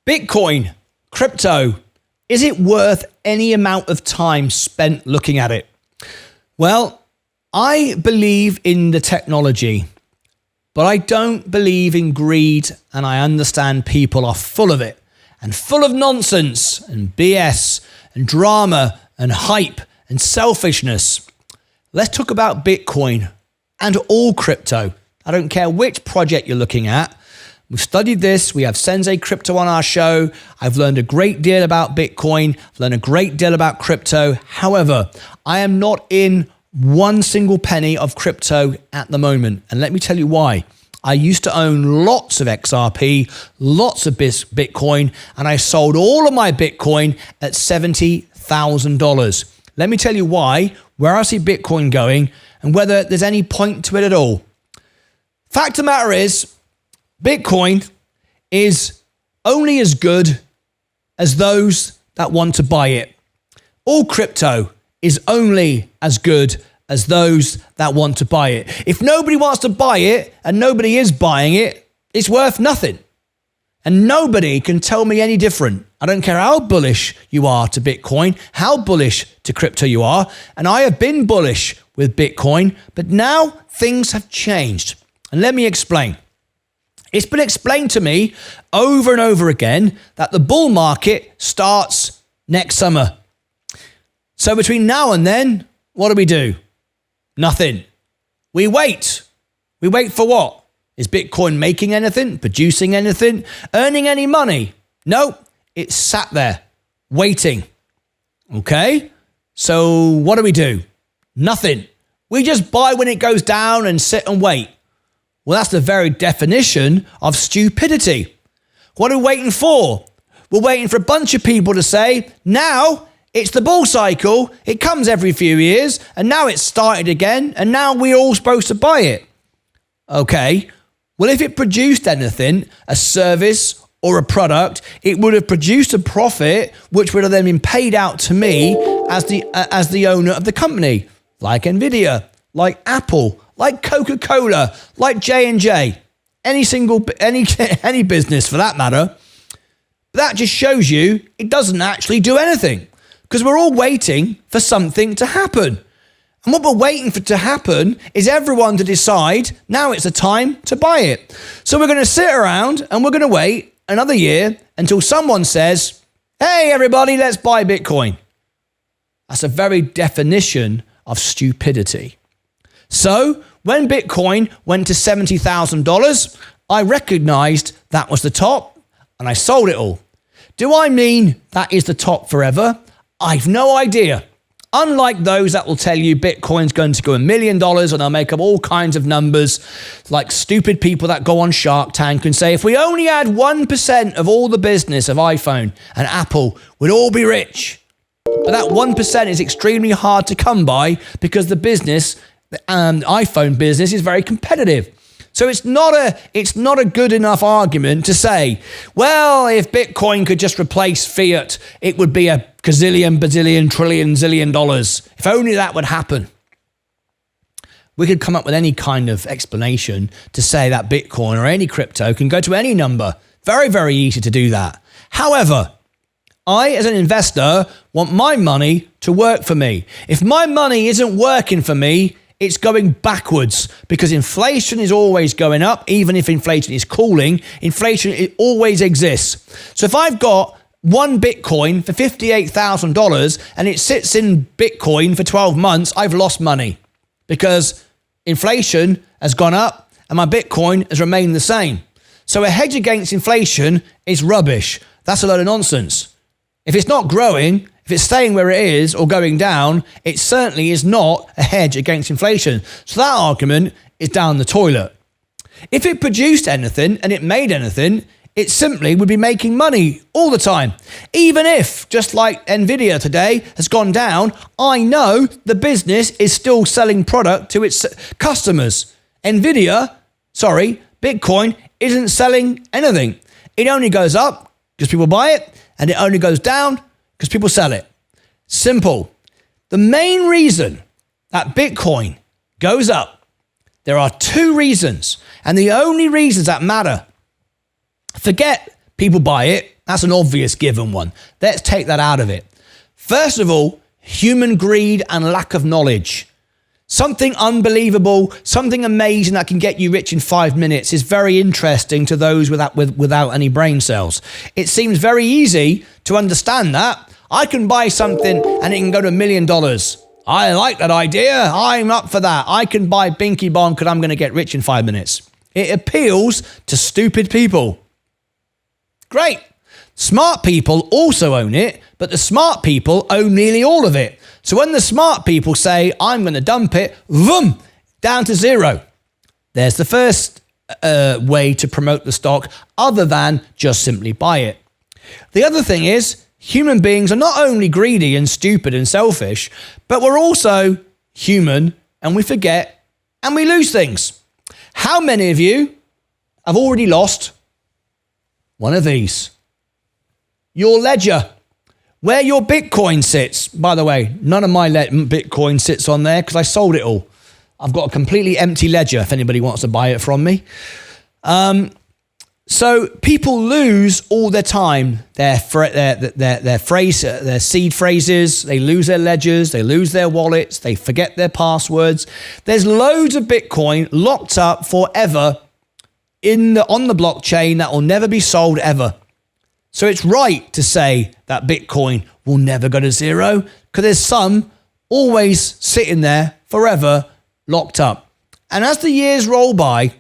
Bitcoin, crypto, is it worth any amount of time spent looking at it? Well, I believe in the technology, but I don't believe in greed, and I understand people are full of it and full of nonsense and BS and drama and hype and selfishness. Let's talk about Bitcoin and all crypto. I don't care which project you're looking at. We've studied this. We have Sensei Crypto on our show. I've learned a great deal about Bitcoin. I've learned a great deal about crypto. However, I am not in one single penny of crypto at the moment. And let me tell you why. I used to own lots of XRP, lots of Bitcoin, and I sold all of my Bitcoin at $70,000. Let me tell you why, where I see Bitcoin going, and whether there's any point to it at all. Fact of the matter is, Bitcoin is only as good as those that want to buy it. All crypto is only as good as those that want to buy it. If nobody wants to buy it and nobody is buying it, it's worth nothing. And nobody can tell me any different. I don't care how bullish you are to Bitcoin, how bullish to crypto you are. And I have been bullish with Bitcoin, but now things have changed. And let me explain. It's been explained to me over and over again that the bull market starts next summer. So between now and then, what do? Nothing. We wait. We wait for what? Is Bitcoin making anything, producing anything, earning any money? No, it's sat there waiting. Okay? So what do? Nothing. We just buy when it goes down and sit and wait. Well, that's the very definition of stupidity. What are we waiting for? We're waiting for a bunch of people to say, now it's the bull cycle. It comes every few years, and now it's started again, and now we're all supposed to buy it. Okay, well, if it produced anything, a service or a product, it would have produced a profit, which would have then been paid out to me as the owner of the company, like Nvidia, like Apple, like Coca-Cola, like J&J, any business for that matter. That just shows you it doesn't actually do anything, because we're all waiting for something to happen. And what we're waiting for to happen is everyone to decide now it's the time to buy it. So we're going to sit around and we're going to wait another year until someone says, hey, everybody, let's buy Bitcoin. That's a very definition of stupidity. So when Bitcoin went to $70,000, I recognized that was the top and I sold it all. Do I mean that is the top forever? I've no idea. Unlike those that will tell you Bitcoin's going to go $1 million and they'll make up all kinds of numbers, like stupid people that go on Shark Tank and say, if we only had 1% of all the business of iPhone and Apple, we'd all be rich. But that 1% is extremely hard to come by because the business, the iPhone business, is very competitive. So it's not a good enough argument to say, well, if Bitcoin could just replace fiat, it would be a gazillion, bazillion, trillion, zillion dollars. If only that would happen. We could come up with any kind of explanation to say that Bitcoin or any crypto can go to any number. Very, very easy to do that. However, I, as an investor, want my money to work for me. If my money isn't working for me, it's going backwards because inflation is always going up. Even if inflation is cooling, inflation, it always exists. So if I've got one Bitcoin for $58,000 and it sits in Bitcoin for 12 months, I've lost money because inflation has gone up and my Bitcoin has remained the same. So a hedge against inflation is rubbish. That's a load of nonsense. If it's not growing, if it's staying where it is or going down, it certainly is not a hedge against inflation. So that argument is down the toilet. If it produced anything and it made anything, it simply would be making money all the time. Even if, just like Nvidia today has gone down, I know the business is still selling product to its customers. Bitcoin isn't selling anything. It only goes up because people buy it, and it only goes down because people sell it. Simple. The main reason that Bitcoin goes up, there are two reasons, and the only reasons that matter. Forget people buy it, That's an obvious given one. Let's take that out of it. First of all, human greed and lack of knowledge. Something unbelievable, something amazing that can get you rich in 5 minutes is very interesting to those without any brain cells. It seems very easy to understand that. I can buy something and it can go to $1 million. I like that idea. I'm up for that. I can buy Binky Bonk and I'm going to get rich in 5 minutes. It appeals to stupid people. Great. Smart people also own it, but the smart people own nearly all of it. So when the smart people say, I'm going to dump it, vroom, down to zero. There's the first way to promote the stock other than just simply buy it. The other thing is, human beings are not only greedy and stupid and selfish, but we're also human and we forget and we lose things. How many of you have already lost one of these? Your ledger, where your Bitcoin sits. By the way, none of my Bitcoin sits on there because I sold it all. I've got a completely empty ledger if anybody wants to buy it from me. So people lose all their time, their seed phrases, they lose their ledgers, they lose their wallets, they forget their passwords. There's loads of Bitcoin locked up forever on the blockchain that will never be sold ever. So it's right to say that Bitcoin will never go to zero because there's some always sitting there forever locked up. And as the years roll by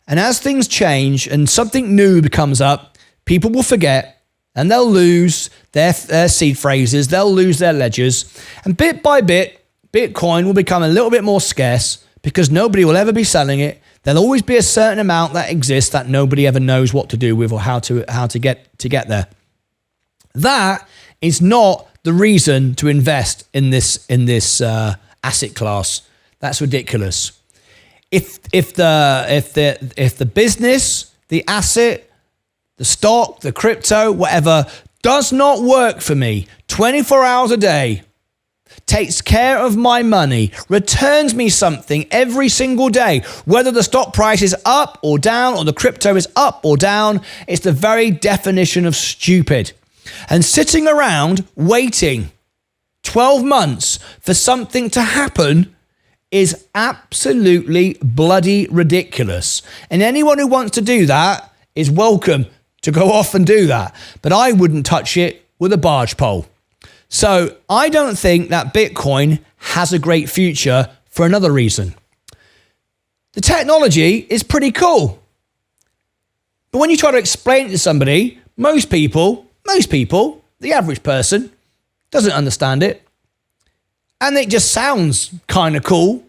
and as things change and something new comes up, people will forget and they'll lose their seed phrases, they'll lose their ledgers. And bit by bit, Bitcoin will become a little bit more scarce because nobody will ever be selling it. There'll always be a certain amount that exists that nobody ever knows what to do with or how to get there. That is not the reason to invest in this asset class. That's ridiculous. If the business, the asset, the stock, the crypto, whatever, does not work for me 24 hours a day, takes care of my money, returns me something every single day, whether the stock price is up or down or the crypto is up or down, it's the very definition of stupid. And sitting around waiting 12 months for something to happen is absolutely bloody ridiculous. And anyone who wants to do that is welcome to go off and do that. But I wouldn't touch it with a barge pole. So I don't think that Bitcoin has a great future for another reason. The technology is pretty cool. But when you try to explain it to somebody, most people, the average person, doesn't understand it. And it just sounds kind of cool.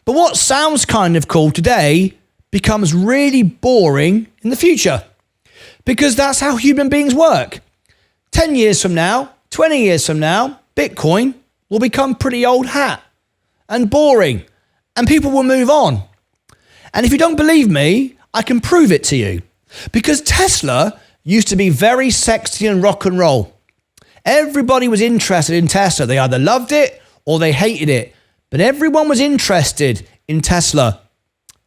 But what sounds kind of cool today becomes really boring in the future. Because that's how human beings work. 10 years from now, 20 years from now, Bitcoin will become pretty old hat and boring and people will move on. And if you don't believe me, I can prove it to you. Because Tesla used to be very sexy and rock and roll. Everybody was interested in Tesla. They either loved it or they hated it. But everyone was interested in Tesla.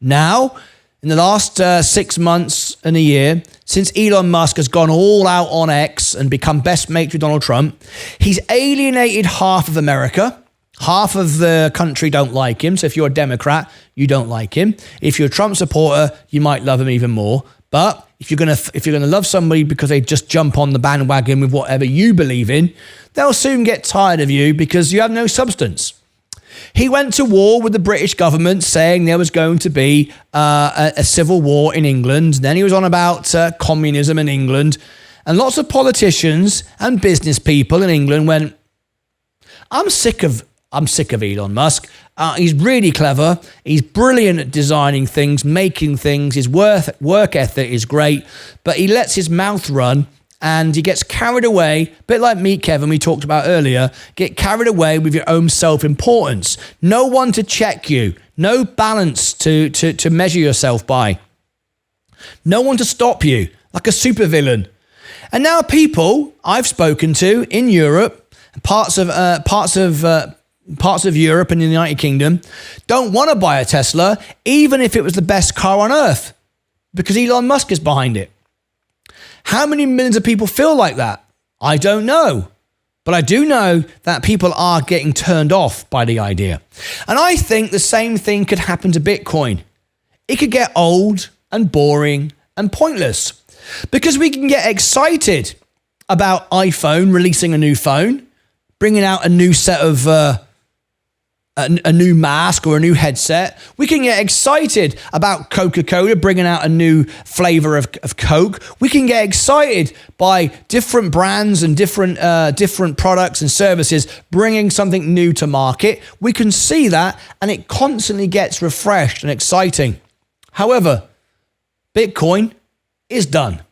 Now, in the last 6 months and a year, since Elon Musk has gone all out on X and become best mates with Donald Trump, he's alienated half of America. Half of the country don't like him. So if you're a Democrat, you don't like him. If you're a Trump supporter, you might love him even more. But if you're gonna love somebody because they just jump on the bandwagon with whatever you believe in, they'll soon get tired of you because you have no substance. He went to war with the British government saying there was going to be a civil war in England. Then he was on about communism in England. And lots of politicians and business people in England went, I'm sick of Elon Musk. He's really clever. He's brilliant at designing things, making things. His work ethic is great. But he lets his mouth run. And he gets carried away, a bit like me, Kevin, we talked about earlier, get carried away with your own self-importance. No one to check you. No balance to measure yourself by. No one to stop you, like a supervillain. And now people I've spoken to in Europe, parts of Europe and the United Kingdom, don't want to buy a Tesla, even if it was the best car on earth, because Elon Musk is behind it. How many millions of people feel like that? I don't know. But I do know that people are getting turned off by the idea. And I think the same thing could happen to Bitcoin. It could get old and boring and pointless because we can get excited about iPhone releasing a new phone, bringing out a new set of a new mask or a new headset. We can get excited about Coca-Cola bringing out a new flavor of Coke. We can get excited by different brands and different products and services bringing something new to market. We can see that, and it constantly gets refreshed and exciting. However, Bitcoin is done.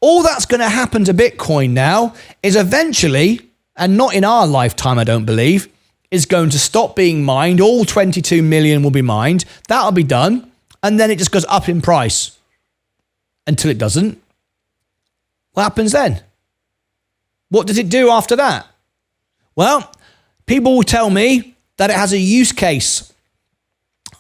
All that's going to happen to Bitcoin now is eventually, and not in our lifetime, I don't believe, is going to stop being mined. All 22 million will be mined. That'll be done. And then it just goes up in price until it doesn't. What happens then? What does it do after that? Well, people will tell me that it has a use case.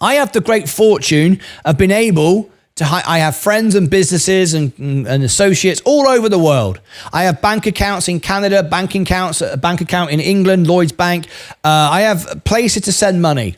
I have the great fortune of being able to, I have friends and businesses and associates all over the world. I have bank accounts in Canada, bank account in England, Lloyd's Bank. I have places to send money.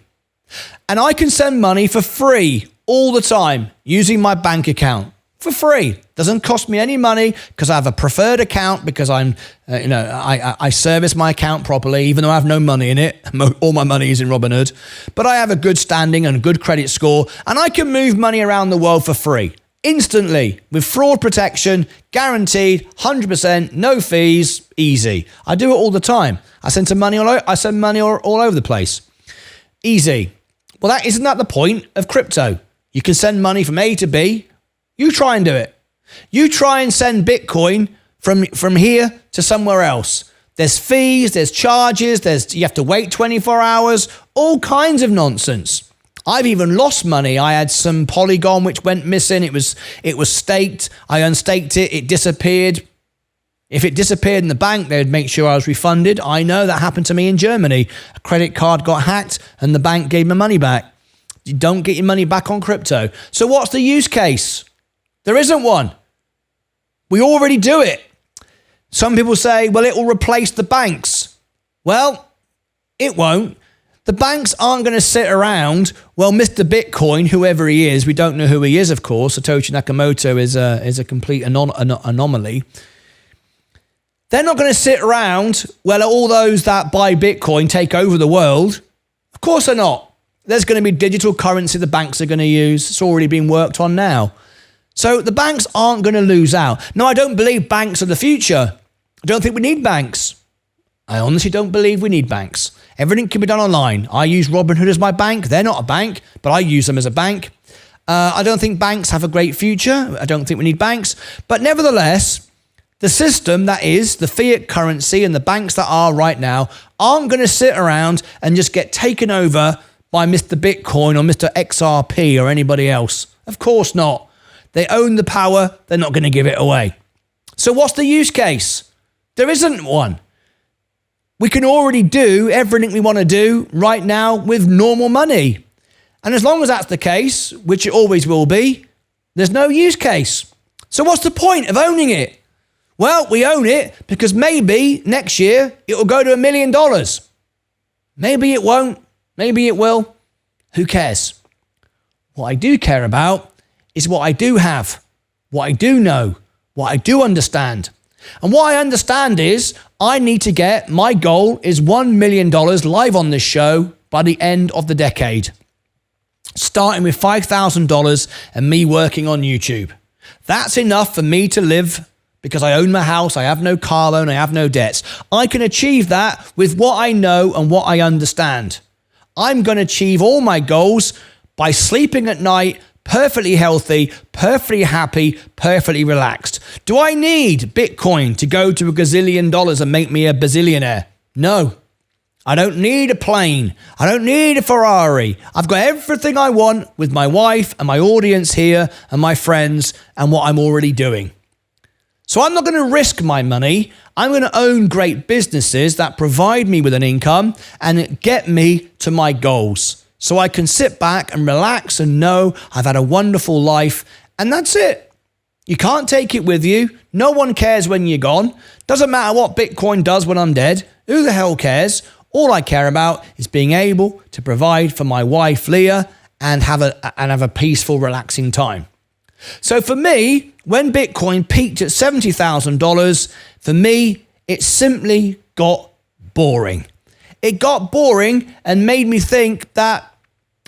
And I can send money for free all the time using my bank account. For free. Doesn't cost me any money because I have a preferred account because I service my account properly, even though I have no money in it. All my money is in Robinhood. But I have a good standing and a good credit score, and I can move money around the world for free. Instantly, with fraud protection, guaranteed, 100%, no fees, easy. I do it all the time. I send money all over the place. Easy. Well, isn't that the point of crypto? You can send money from A to B. You try and do it. You try and send Bitcoin from here to somewhere else. There's fees, there's charges, you have to wait 24 hours, all kinds of nonsense. I've even lost money. I had some Polygon which went missing. It was staked. I unstaked it. It disappeared. If it disappeared in the bank, they would make sure I was refunded. I know that happened to me in Germany. A credit card got hacked and the bank gave my money back. You don't get your money back on crypto. So what's the use case? There isn't one. We already do it. Some people say, well, it will replace the banks. Well, it won't. The banks aren't going to sit around. Well, Mr. Bitcoin, whoever he is, we don't know who he is, of course. Satoshi Nakamoto is a complete anomaly. They're not going to sit around, well, all those that buy Bitcoin take over the world. Of course they're not. There's going to be digital currency the banks are going to use. It's already being worked on now. So the banks aren't going to lose out. No, I don't believe banks are the future. I don't think we need banks. I honestly don't believe we need banks. Everything can be done online. I use Robinhood as my bank. They're not a bank, but I use them as a bank. I don't think banks have a great future. I don't think we need banks. But nevertheless, the system that is the fiat currency and the banks that are right now aren't going to sit around and just get taken over by Mr. Bitcoin or Mr. XRP or anybody else. Of course not. They own the power. They're not going to give it away. So what's the use case? There isn't one. We can already do everything we want to do right now with normal money. And as long as that's the case, which it always will be, there's no use case. So what's the point of owning it? Well, we own it because maybe next year it will go to $1 million. Maybe it won't. Maybe it will. Who cares? What I do care about is what I do have, what I do know, what I do understand. And what I understand is I need to get, my goal is $1 million live on this show by the end of the decade. Starting with $5,000 and me working on YouTube. That's enough for me to live because I own my house, I have no car loan, I have no debts. I can achieve that with what I know and what I understand. I'm going to achieve all my goals by sleeping at night, perfectly healthy, perfectly happy, perfectly relaxed. Do I need Bitcoin to go to $1 gazillion and make me a bazillionaire? No. I don't need a plane. I don't need a Ferrari. I've got everything I want with my wife and my audience here and my friends and what I'm already doing. So I'm not going to risk my money. I'm going to own great businesses that provide me with an income and get me to my goals. So I can sit back and relax and know I've had a wonderful life, and that's it. You can't take it with you. No one cares when you're gone. Doesn't matter what Bitcoin does when I'm dead. Who the hell cares? All I care about is being able to provide for my wife, Leah, and have a peaceful, relaxing time. So for me, when Bitcoin peaked at $70,000, for me, it simply got boring. It got boring and made me think that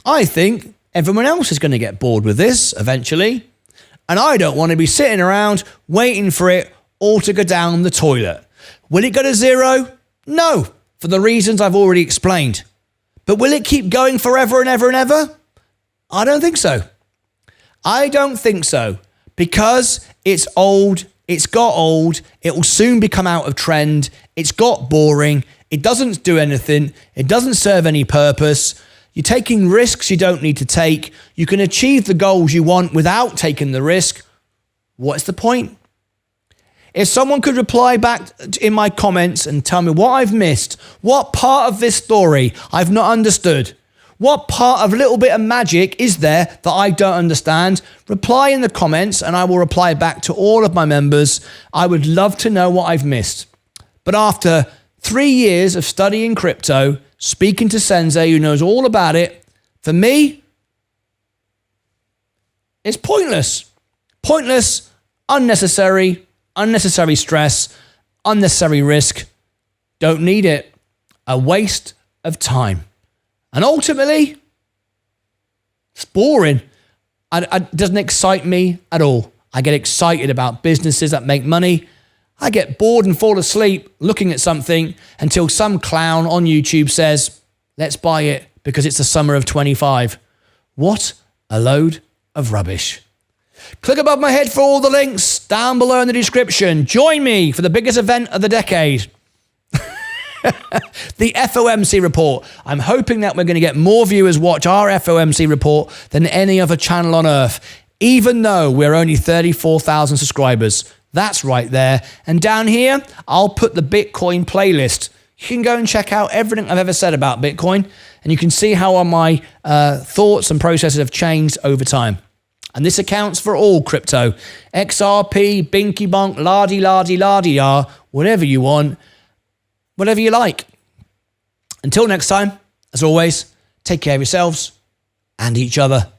I think everyone else is going to get bored with this eventually. And I don't want to be sitting around waiting for it all to go down the toilet. Will it go to zero? No, for the reasons I've already explained. But will it keep going forever and ever and ever? I don't think so. I don't think so, because it's old, it's got old, it will soon become out of trend, it's got boring, it doesn't do anything, it doesn't serve any purpose. You're taking risks you don't need to take. You can achieve the goals you want without taking the risk. What's the point? If someone could reply back in my comments and tell me what I've missed, what part of this story I've not understood, what part of a little bit of magic is there that I don't understand, reply in the comments and I will reply back to all of my members. I would love to know what I've missed. But after 3 years of studying crypto, speaking to Sensei who knows all about it, for me, it's pointless. Pointless, unnecessary stress, unnecessary risk. Don't need it. A waste of time. And ultimately, it's boring. It doesn't excite me at all. I get excited about businesses that make money. I get bored and fall asleep looking at something until some clown on YouTube says, let's buy it because it's the summer of 25. What a load of rubbish. Click above my head for all the links down below in the description. Join me for the biggest event of the decade. The FOMC report. I'm hoping that we're going to get more viewers watch our FOMC report than any other channel on earth, even though we're only 34,000 subscribers. That's right there. And down here, I'll put the Bitcoin playlist. You can go and check out everything I've ever said about Bitcoin, and you can see how my thoughts and processes have changed over time. And this accounts for all crypto. XRP, Binky Bonk, la-di-la-di-la-di-ya, whatever you want. Whatever you like. Until next time, as always, take care of yourselves and each other.